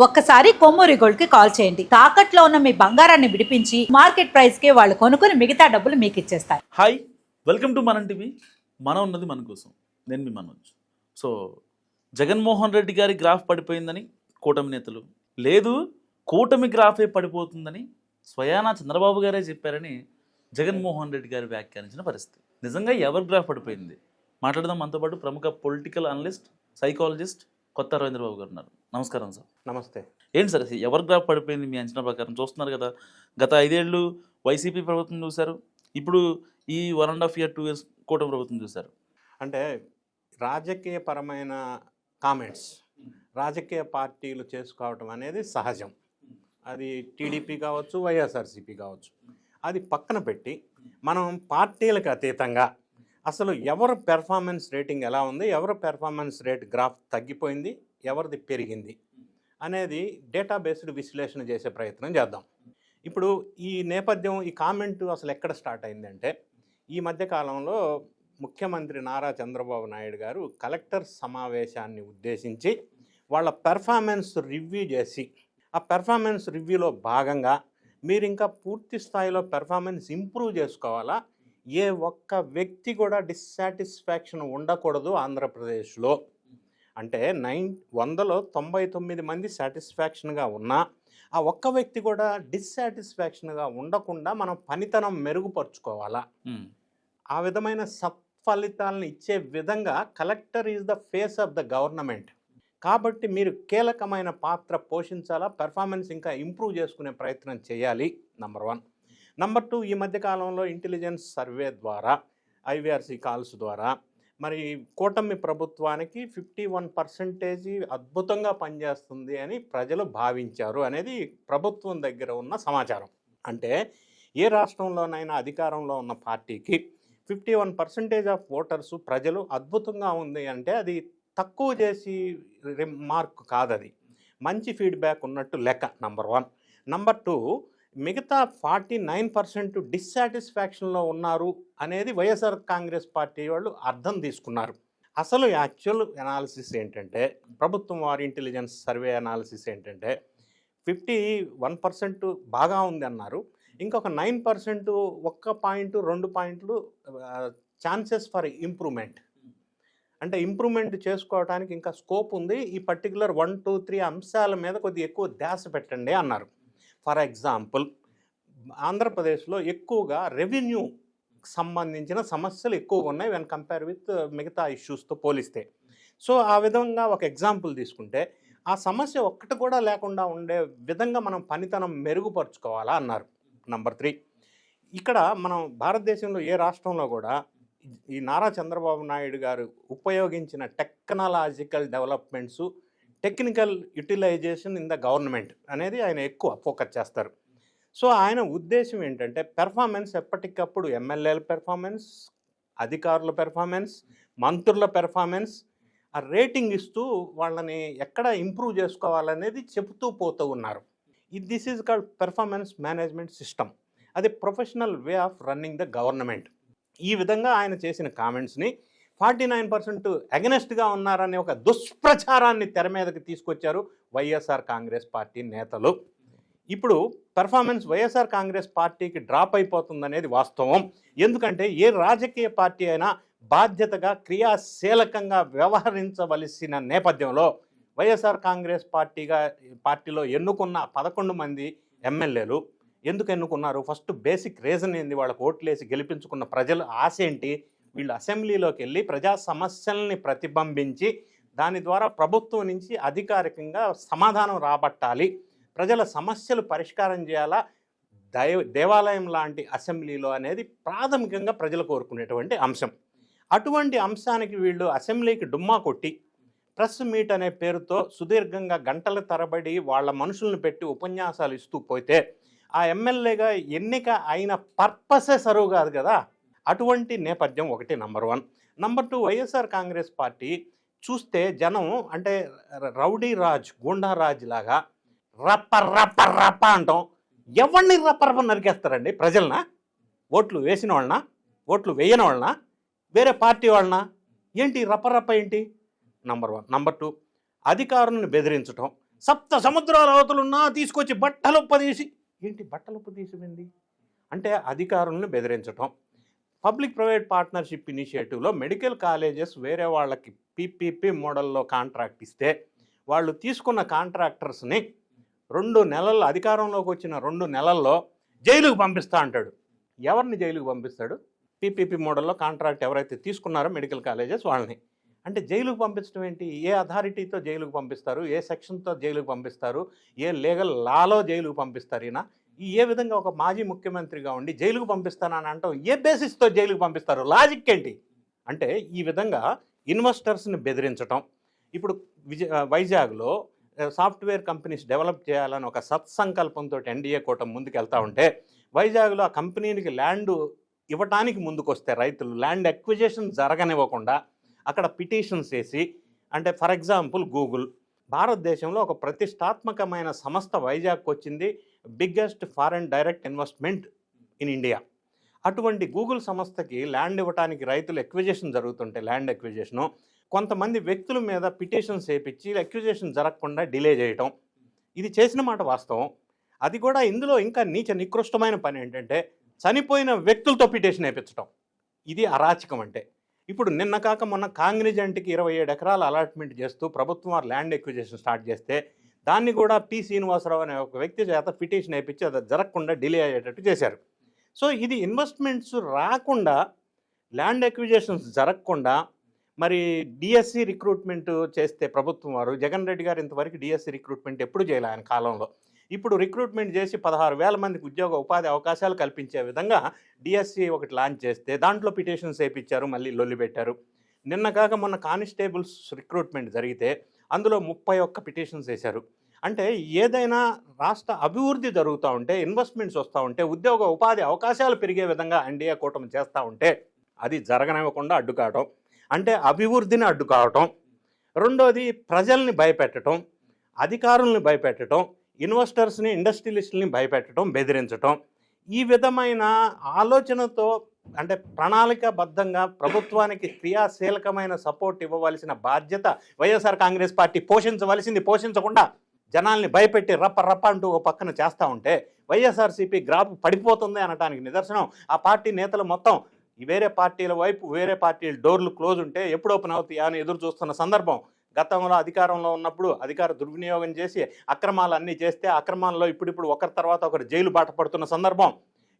ఒక్కసారి కొమ్మూరి గోల్డ్ కి కాల్ చేయండి. తాకట్లో ఉన్న మీ బంగారాన్ని విడిపించి మార్కెట్ ప్రైస్ కి వాళ్ళు కొనుక్కుని మిగతా డబ్బులు మీకు ఇచ్చేస్తారు. హాయ్, వెల్కమ్ టు మనం టీవీ. మనం ఉన్నది మన కోసం. నేను మీ మనోజ్. సో జగన్మోహన్ రెడ్డి గారి గ్రాఫ్ పడిపోయిందని కూటమి నేతలు, లేదు కూటమి గ్రాఫే పడిపోతుందని స్వయానా చంద్రబాబు గారే చెప్పారని జగన్మోహన్ రెడ్డి గారు వ్యాఖ్యానించిన పరిస్థితి. నిజంగా ఎవరి గ్రాఫ్ పడిపోయింది మాట్లాడదాం. మనతో పాటు ప్రముఖ పొలిటికల్ అనలిస్ట్, సైకాలజిస్ట్ కొత్త రవీంద్రబాబు గారు ఉన్నారు. నమస్కారం సార్. నమస్తే. ఏంటి సార్ ఎవరి గ్రాఫ్ పడిపోయింది మీ అంచనా ప్రకారం? చూస్తున్నారు కదా, గత 5 ఏళ్ళు వైసీపీ ప్రభుత్వం చూశారు, ఇప్పుడు ఈ 1.5 year 2 years కూటమి ప్రభుత్వం చూశారు. అంటే రాజకీయపరమైన కామెంట్స్ రాజకీయ పార్టీలు చేసుకోవటం అనేది సహజం. అది టీడీపీ కావచ్చు, వైఎస్ఆర్సీపీ కావచ్చు. అది పక్కన పెట్టి మనం పార్టీలకు అతీతంగా అసలు ఎవరు పెర్ఫార్మెన్స్ రేటింగ్ ఎలా ఉంది, ఎవరు పెర్ఫార్మెన్స్ రేట్ గ్రాఫ్ తగ్గిపోయింది, ఎవరిది పెరిగింది అనేది డేటాబేస్డ్ విశ్లేషణ చేసే ప్రయత్నం చేద్దాం. ఇప్పుడు ఈ నేపథ్యం, ఈ కామెంటు అసలు ఎక్కడ స్టార్ట్ అయిందంటే, ఈ మధ్యకాలంలో ముఖ్యమంత్రి నారా చంద్రబాబు నాయుడు గారు కలెక్టర్ సమావేశాన్ని ఉద్దేశించి వాళ్ళ పెర్ఫార్మెన్స్ రివ్యూ చేసి, ఆ పెర్ఫార్మెన్స్ రివ్యూలో భాగంగా మీరు ఇంకా పూర్తి స్థాయిలో పెర్ఫార్మెన్స్ ఇంప్రూవ్ చేసుకోవాలా, ఏ ఒక్క వ్యక్తి కూడా డిస్సాటిస్ఫాక్షన్ ఉండకూడదు ఆంధ్రప్రదేశ్లో. అంటే 100లో 99 మంది సాటిస్ఫాక్షన్గా ఉన్నా ఆ ఒక్క వ్యక్తి కూడా డిస్సాటిస్ఫాక్షన్గా ఉండకుండా మనం పనితనం మెరుగుపరుచుకోవాలా. ఆ విధమైన సత్ఫలితాలను ఇచ్చే విధంగా collector is the face of the government. కాబట్టి మీరు కీలకమైన పాత్ర పోషించాలా, పెర్ఫార్మెన్స్ ఇంకా ఇంప్రూవ్ చేసుకునే ప్రయత్నం చేయాలి. నంబర్ 1. నంబర్ 2, ఈ మధ్యకాలంలో ఇంటెలిజెన్స్ సర్వే ద్వారా, ఐవీఆర్సీ కాల్స్ ద్వారా మరి కూటమి ప్రభుత్వానికి 51% అద్భుతంగా పనిచేస్తుంది అని ప్రజలు భావించారు అనేది ప్రభుత్వం దగ్గర ఉన్న సమాచారం. అంటే ఏ రాష్ట్రంలోనైనా అధికారంలో ఉన్న పార్టీకి 51% ఆఫ్ ఓటర్సు ప్రజలు అద్భుతంగా ఉంది అంటే అది తక్కువ చేసి మార్క్ కాదు, అది మంచి ఫీడ్బ్యాక్ ఉన్నట్టు లెక్క. నంబర్ 1. నంబర్ 2, మిగతా 49% డిస్సాటిస్ఫాక్షన్లో ఉన్నారు అనేది వైఎస్ఆర్ కాంగ్రెస్ పార్టీ వాళ్ళు అర్థం తీసుకున్నారు. అసలు యాక్చువల్ అనాలిసిస్ ఏంటంటే, ప్రభుత్వం వారి ఇంటెలిజెన్స్ సర్వే అనాలిసిస్ ఏంటంటే 51% బాగా ఉంది అన్నారు, ఇంకొక 9% 1 పాయింట్ 2 పాయింట్లు ఛాన్సెస్ ఫర్ ఇంప్రూవ్మెంట్, అంటే ఇంప్రూవ్మెంట్ చేసుకోవడానికి ఇంకా స్కోప్ ఉంది, ఈ పర్టికులర్ 1, 2, 3 అంశాల మీద కొద్దిగా ఎక్కువ ధ్యాస పెట్టండి అన్నారు. ఫర్ ఎగ్జాంపుల్, ఆంధ్రప్రదేశ్లో ఎక్కువగా రెవెన్యూ సంబంధించిన సమస్యలు ఎక్కువగా ఉన్నాయి వెన్ కంపేర్ విత్ మిగతా ఇష్యూస్తో పోలిస్తే. సో ఆ విధంగా ఒక ఎగ్జాంపుల్ తీసుకుంటే ఆ సమస్య ఒక్కటి కూడా లేకుండా ఉండే విధంగా మనం పనితనం మెరుగుపరుచుకోవాలా అన్నారు. నంబర్ 3, ఇక్కడ మనం భారతదేశంలో ఏ రాష్ట్రంలో కూడా ఈ నారా చంద్రబాబు నాయుడు గారు ఉపయోగించిన technological developments, technical utilization in the government అనేది ఆయన ఎక్కువ ఫోకస్ చేస్తారు. సో ఆయన ఉద్దేశం ఏంటంటే పెర్ఫార్మెన్స్ ఎప్పటికప్పుడు ఎమ్మెల్యేల పెర్ఫార్మెన్స్, అధికారుల పెర్ఫార్మెన్స్, మంత్రుల పెర్ఫార్మెన్స్ ఆ రేటింగ్ ఇస్తూ వాళ్ళని ఎక్కడ ఇంప్రూవ్ చేసుకోవాలనేది చెబుతూ పోతూ ఉన్నారు. This is called performance management system. అది professional way of running the government. ఈ విధంగా ఆయన చేసిన కామెంట్స్ని 49% అగెనెస్ట్గా ఉన్నారనే ఒక దుష్ప్రచారాన్ని తెర మీదకి తీసుకొచ్చారు వైఎస్ఆర్ కాంగ్రెస్ పార్టీ నేతలు. ఇప్పుడు పెర్ఫార్మెన్స్ వైఎస్ఆర్ కాంగ్రెస్ పార్టీకి డ్రాప్ అయిపోతుందనేది వాస్తవం. ఎందుకంటే ఏ రాజకీయ పార్టీ అయినా బాధ్యతగా క్రియాశీలకంగా వ్యవహరించవలసిన నేపథ్యంలో వైఎస్ఆర్ కాంగ్రెస్ పార్టీలో ఎన్నుకున్న 11 మంది ఎమ్మెల్యేలు ఎందుకు ఎన్నుకున్నారు? ఫస్ట్ బేసిక్ రీజన్ ఏంది? వాళ్ళకు ఓట్లేసి గెలిపించుకున్న ప్రజల ఆశ ఏంటి? వీళ్ళు అసెంబ్లీలోకి వెళ్ళి ప్రజా సమస్యల్ని ప్రతిబింబించి దాని ద్వారా ప్రభుత్వం నుంచి అధికారికంగా సమాధానం రాబట్టాలి, ప్రజల సమస్యలు పరిష్కారం చేయాలా దేవాలయం లాంటి అసెంబ్లీలో అనేది ప్రాథమికంగా ప్రజలు కోరుకునేటువంటి అంశం. అటువంటి అంశానికి వీళ్ళు అసెంబ్లీకి డుమ్మా కొట్టి ప్రెస్ మీట్ అనే పేరుతో సుదీర్ఘంగా గంటల తరబడి వాళ్ళ మనుషులను పెట్టి ఉపన్యాసాలు ఇస్తూ పోతే ఆ ఎమ్మెల్యేగా ఎన్నిక అయిన పర్పసే సరువు కాదు కదా. అటువంటి నేపథ్యం ఒకటి. Number 1. Number 2, YSR Congress party చూస్తే జనం అంటే రౌడీ రాజ్, గూండా రాజ్ లాగా రప్ప రప్ప రప్ప అంటాం. ఎవరిని రప్ప రప్ప నరికేస్తారండి? ప్రజలనా? ఓట్లు వేసిన వాళ్ళనా? ఓట్లు వేయని వాళ్ళనా? వేరే పార్టీ వాళ్ళనా? ఏంటి రప్ప రప్ప ఏంటి? నంబర్ 1. నంబర్ 2, అధికారులను బెదిరించడం, సప్త సముద్రాల అవతలున్నా తీసుకొచ్చి బట్టలొప్ప తీసి, ఏంటి బట్టలొప్ప తీసిపోయింది అంటే అధికారులను బెదిరించటం. పబ్లిక్ ప్రైవేట్ పార్ట్నర్షిప్ ఇనిషియేటివ్లో మెడికల్ కాలేజెస్ వేరే వాళ్ళకి పీపీపీ మోడల్లో కాంట్రాక్ట్ ఇస్తే వాళ్ళు తీసుకున్న కాంట్రాక్టర్స్ని 2 నెలల్లో, అధికారంలోకి వచ్చిన 2 నెలల్లో జైలుకు పంపిస్తా అంటాడు. ఎవరిని జైలుకు పంపిస్తాడు? పీపీపీ మోడల్లో కాంట్రాక్ట్ ఎవరైతే తీసుకున్నారో మెడికల్ కాలేజెస్ వాళ్ళని. అంటే జైలుకు పంపించడం ఏంటి? ఏ అథారిటీతో జైలుకు పంపిస్తారు? ఏ సెక్షన్తో జైలుకు పంపిస్తారు? ఏ లీగల్ లాలో జైలుకు పంపిస్తారు? ఈయన ఏ విధంగా ఒక మాజీ ముఖ్యమంత్రిగా ఉండి జైలుకు పంపిస్తానని అంటాం, ఏ బేసిస్తో జైలుకు పంపిస్తారు? లాజిక్ ఏంటి? అంటే ఈ విధంగా ఇన్వెస్టర్స్ని బెదిరించటం. ఇప్పుడు వైజాగ్లో సాఫ్ట్వేర్ కంపెనీస్ డెవలప్ చేయాలని ఒక సత్సంకల్పంతో ఎన్డీఏ కూటమి ముందుకు వెళ్తూ ఉంటే, వైజాగ్లో ఆ కంపెనీకి ల్యాండ్ ఇవ్వటానికి ముందుకొస్తే రైతులు ల్యాండ్ ఎక్విజిషన్ జరగనివ్వకుండా అక్కడ పిటిషన్స్ వేసి, అంటే ఫర్ ఎగ్జాంపుల్ గూగుల్ భారతదేశంలో ఒక ప్రతిష్టాత్మకమైన సంస్థ వైజాగ్కి వచ్చింది, biggest foreign direct investment in India. అటువంటి గూగుల్ సంస్థకి ల్యాండ్ ఇవ్వడానికి రైతులు ఎక్విజిషన్ జరుగుతుంటే, ల్యాండ్ ఎక్విజిషను కొంతమంది వ్యక్తుల మీద పిటిషన్స్ వేయించి ఎక్విజిషన్ జరగకుండా డిలే చేయటం, ఇది చేసిన మాట వాస్తవం. అది కూడా ఇందులో ఇంకా నికృష్టమైన పని ఏంటంటే చనిపోయిన వ్యక్తులతో పిటిషన్ వేయించడం. ఇది అరాచకం. అంటే ఇప్పుడు నిన్న కాక మొన్న కాంగ్నిజెంట్కి 27 ఎకరాల అలాట్మెంట్ చేస్తూ ప్రభుత్వం వారు ల్యాండ్ ఎక్విజిషన్ స్టార్ట్ చేస్తే దాన్ని కూడా పి శ్రీనివాసరావు అనే ఒక వ్యక్తి చేత పిటిషన్ వేయించి అది జరగకుండా డిలే అయ్యేటట్టు చేశారు. సో ఇది ఇన్వెస్ట్మెంట్స్ రాకుండా, ల్యాండ్ ఎక్విజిషన్స్ జరగకుండా, మరి డిఎస్సి రిక్రూట్మెంట్ చేస్తే ప్రభుత్వం వారు, జగన్ రెడ్డి గారు ఇంతవరకు డిఎస్సి రిక్రూట్మెంట్ ఎప్పుడు చేయలే ఆయన కాలంలో. ఇప్పుడు రిక్రూట్మెంట్ చేసి 16,000 మందికి ఉద్యోగ ఉపాధి అవకాశాలు కల్పించే విధంగా డిఎస్సి ఒకటి లాంచ్ చేస్తే దాంట్లో పిటిషన్స్ వేయించారు, మళ్ళీ లొల్లి పెట్టారు. నిన్న కాక మొన్న కానిస్టేబుల్స్ రిక్రూట్మెంట్ జరిగితే అందులో 31 పిటిషన్స్ వేశారు. అంటే ఏదైనా రాష్ట్ర అభివృద్ధి జరుగుతూ ఉంటే, ఇన్వెస్ట్మెంట్స్ వస్తూ ఉంటే, ఉద్యోగ ఉపాధి అవకాశాలు పెరిగే విధంగా ఎన్డీఏ కూటమి చేస్తూ ఉంటే అది జరగనివ్వకుండా అడ్డుకావటం, అంటే అభివృద్ధిని అడ్డుకావటం. రెండోది ప్రజల్ని భయపెట్టడం, అధికారుల్ని భయపెట్టడం, ఇన్వెస్టర్స్ని, ఇండస్ట్రియలిస్టుల్ని భయపెట్టడం, బెదిరించటం. ఈ విధమైన ఆలోచనతో, అంటే ప్రణాళికాబద్ధంగా ప్రభుత్వానికి క్రియాశీలకమైన సపోర్ట్ ఇవ్వవలసిన బాధ్యత వైఎస్ఆర్ కాంగ్రెస్ పార్టీ పోషించవలసింది పోషించకుండా జనాల్ని భయపెట్టి రప్ప అంటూ ఓ పక్కన చేస్తూ ఉంటే వైఎస్ఆర్సీపీ గ్రాఫ్ పడిపోతుంది అనడానికి నిదర్శనం ఆ పార్టీ నేతలు మొత్తం వేరే పార్టీల వైపు, వేరే పార్టీల డోర్లు క్లోజ్ ఉంటే ఎప్పుడు ఓపెన్ అవుతాయా అని ఎదురు చూస్తున్న సందర్భం. గతంలో అధికారంలో ఉన్నప్పుడు అధికార దుర్వినియోగం చేసి అక్రమాలు అన్నీ చేస్తే అక్రమాల్లో ఇప్పుడు ఒకరి తర్వాత ఒకరు జైలు బాట పడుతున్న సందర్భం.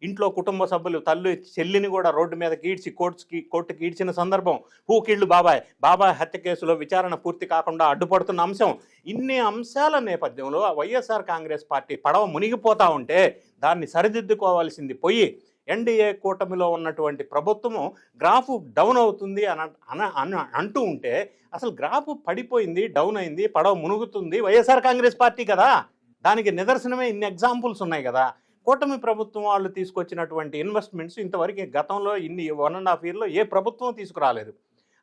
ఇంట్లో కుటుంబ సభ్యులు తల్లి చెల్లిని కూడా రోడ్డు మీదకి ఈడ్చి కోర్టుకి ఈడ్చిన సందర్భం. హూకిళ్ళు బాబాయ్ హత్య కేసులో విచారణ పూర్తి కాకుండా అడ్డుపడుతున్న అంశం. ఇన్ని అంశాల నేపథ్యంలో వైఎస్ఆర్ కాంగ్రెస్ పార్టీ పడవ మునిగిపోతూ ఉంటే దాన్ని సరిదిద్దుకోవాల్సింది పోయి ఎన్డీఏ కూటమిలో ఉన్నటువంటి ప్రభుత్వము గ్రాఫ్ డౌన్ అవుతుంది అని అంటూ ఉంటే, అసలు గ్రాఫ్ పడిపోయింది, డౌన్ అయింది, పడవ మునుగుతుంది వైఎస్ఆర్ కాంగ్రెస్ పార్టీ కదా. దానికి నిదర్శనమే ఇన్ని ఎగ్జాంపుల్స్ ఉన్నాయి కదా. కూటమి ప్రభుత్వం వాళ్ళు తీసుకొచ్చినటువంటి ఇన్వెస్ట్మెంట్స్ ఇంతవరకు గతంలో 1.5 yearలో ఏ ప్రభుత్వం తీసుకురాలేదు.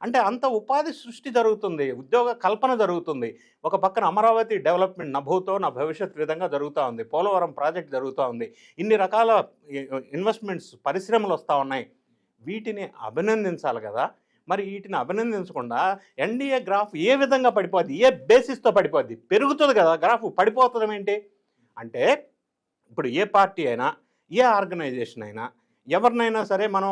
అంటే అంత ఉపాధి సృష్టి జరుగుతుంది, ఉద్యోగ కల్పన జరుగుతుంది. ఒక పక్కన అమరావతి డెవలప్మెంట్ నభూతో నా భవిష్యత్ విధంగా జరుగుతూ ఉంది, పోలవరం ప్రాజెక్ట్ జరుగుతూ ఉంది, ఇన్ని రకాల ఇన్వెస్ట్మెంట్స్, పరిశ్రమలు వస్తూ ఉన్నాయి. వీటిని అభినందించాలి కదా. మరి వీటిని అభినందించకుండా ఎన్డీఏ గ్రాఫ్ ఏ విధంగా పడిపోద్ది, ఏ బేసిస్తో పడిపోద్ది? పెరుగుతుంది కదా, గ్రాఫ్ పడిపోతుంది ఏంటి? అంటే ఇప్పుడు ఏ పార్టీ అయినా, ఏ ఆర్గనైజేషన్ అయినా, ఎవరినైనా సరే మనం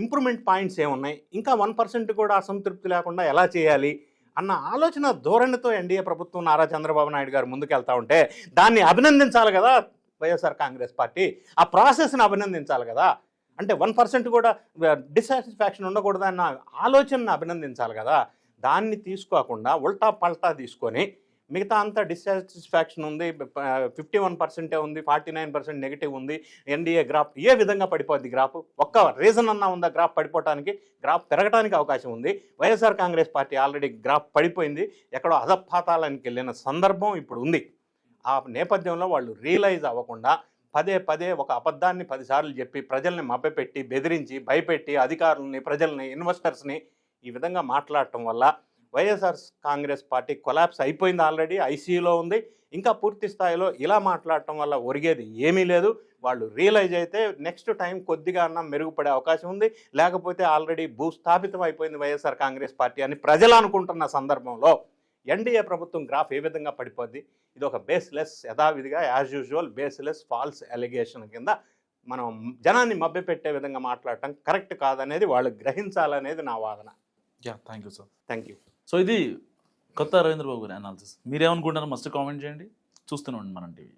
ఇంప్రూవ్మెంట్ పాయింట్స్ ఏమున్నాయి, ఇంకా 1% కూడా అసంతృప్తి లేకుండా ఎలా చేయాలి అన్న ఆలోచన ధోరణితో ఎన్డీఏ ప్రభుత్వం నారా చంద్రబాబు నాయుడు గారు ముందుకెళ్తూ ఉంటే దాన్ని అభినందించాలి కదా వైఎస్ఆర్ కాంగ్రెస్ పార్టీ. ఆ ప్రాసెస్ని అభినందించాలి కదా. అంటే 1% కూడా డిస్సాటిస్ఫాక్షన్ ఉండకూడదన్న ఆలోచనను అభినందించాలి కదా. దాన్ని తీసుకోకుండా ఉల్టా పల్టా తీసుకొని మిగతా అంతా డిస్సాటిస్ఫాక్షన్ ఉంది, 51% ఉంది, 49% నెగిటివ్ ఉంది, ఎన్డీఏ గ్రాఫ్ ఏ విధంగా పడిపోద్ది? గ్రాఫ్ ఒక్క రీజన్ అన్నా ఉందా గ్రాఫ్ పడిపోవడానికి? గ్రాఫ్ పెరగడానికి అవకాశం ఉంది. YSR Congress party already graph పడిపోయింది, ఎక్కడో అధపాతాళానికి వెళ్ళిన సందర్భం ఇప్పుడు ఉంది. ఆ నేపథ్యంలో వాళ్ళు రియలైజ్ అవ్వకుండా పదే ఒక అబద్ధాన్ని 10 సార్లు చెప్పి ప్రజల్ని మభ్యపెట్టి, బెదిరించి, భయపెట్టి అధికారులని, ప్రజల్ని, ఇన్వెస్టర్స్ని ఈ విధంగా మాట్లాడటం వల్ల వైఎస్ఆర్ కాంగ్రెస్ పార్టీ కొలాప్స్ అయిపోయింది. ఆల్రెడీ ఐసీయూలో ఉంది. ఇంకా పూర్తి స్థాయిలో ఇలా మాట్లాడటం వల్ల ఒరిగేది ఏమీ లేదు. వాళ్ళు రియలైజ్ అయితే నెక్స్ట్ టైం కొద్దిగా అన్నా మెరుగుపడే అవకాశం ఉంది. లేకపోతే ఆల్రెడీ భూస్థాపితం అయిపోయింది వైఎస్ఆర్ కాంగ్రెస్ పార్టీ అని ప్రజలు అనుకుంటున్న సందర్భంలో ఎన్డీఏ ప్రభుత్వం గ్రాఫ్ ఏ విధంగా పడిపోద్ది, ఇది ఒక బేస్లెస్, యథావిధిగా as usual baseless false allegation కింద మనం జనాన్ని మభ్యపెట్టే విధంగా మాట్లాడటం కరెక్ట్ కాదనేది వాళ్ళు గ్రహించాలనేది నా వాదన. Thank you sir. Thank you. So ఇది కొత్త రవీంద్ర బాబు గారి అనాలిసిస్. మీరేమనుకుంటారో మస్ట్ కామెంట్ చేయండి. చూస్తూనే ఉండండి మనం టీవీ.